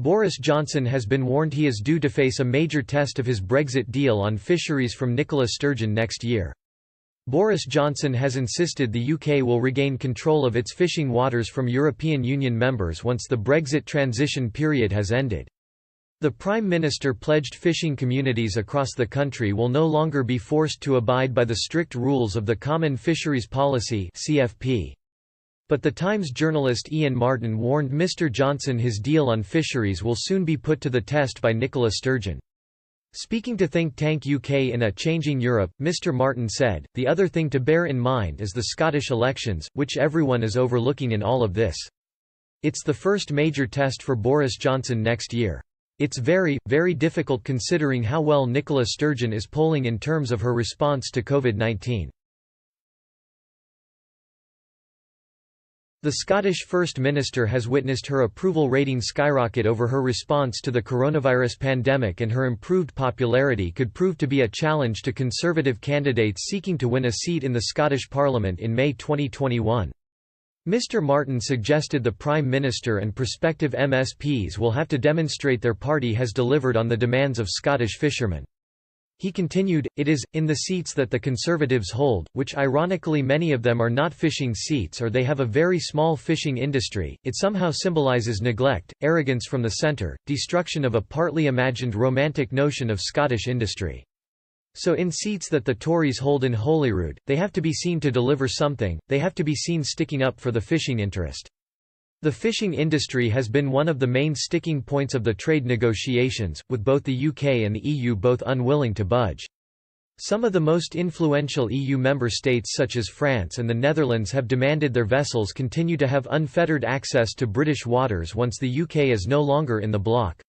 Boris Johnson has been warned he is due to face a major test of his Brexit deal on fisheries from Nicola Sturgeon next year. Boris Johnson has insisted the UK will regain control of its fishing waters from European Union members once the Brexit transition period has ended. The Prime Minister pledged fishing communities across the country will no longer be forced to abide by the strict rules of the Common Fisheries Policy (CFP). But The Times journalist Ian Martin warned Mr Johnson his deal on fisheries will soon be put to the test by Nicola Sturgeon. Speaking to think tank UK in A Changing Europe, Mr Martin said, "The other thing to bear in mind is the Scottish elections, which everyone is overlooking in all of this. It's the first major test for Boris Johnson next year. It's very, very difficult considering how well Nicola Sturgeon is polling in terms of her response to COVID-19. The Scottish First Minister has witnessed her approval rating skyrocket over her response to the coronavirus pandemic, and her improved popularity could prove to be a challenge to Conservative candidates seeking to win a seat in the Scottish Parliament in May 2021. Mr Martin suggested the Prime Minister and prospective MSPs will have to demonstrate their party has delivered on the demands of Scottish fishermen. He continued, "It is, in the seats that the Conservatives hold, which ironically many of them are not fishing seats or they have a very small fishing industry, it somehow symbolises neglect, arrogance from the centre, destruction of a partly imagined romantic notion of Scottish industry. So in seats that the Tories hold in Holyrood, they have to be seen to deliver something, they have to be seen sticking up for the fishing interest." The fishing industry has been one of the main sticking points of the trade negotiations, with both the UK and the EU both unwilling to budge. Some of the most influential EU member states such as France and the Netherlands have demanded their vessels continue to have unfettered access to British waters once the UK is no longer in the bloc.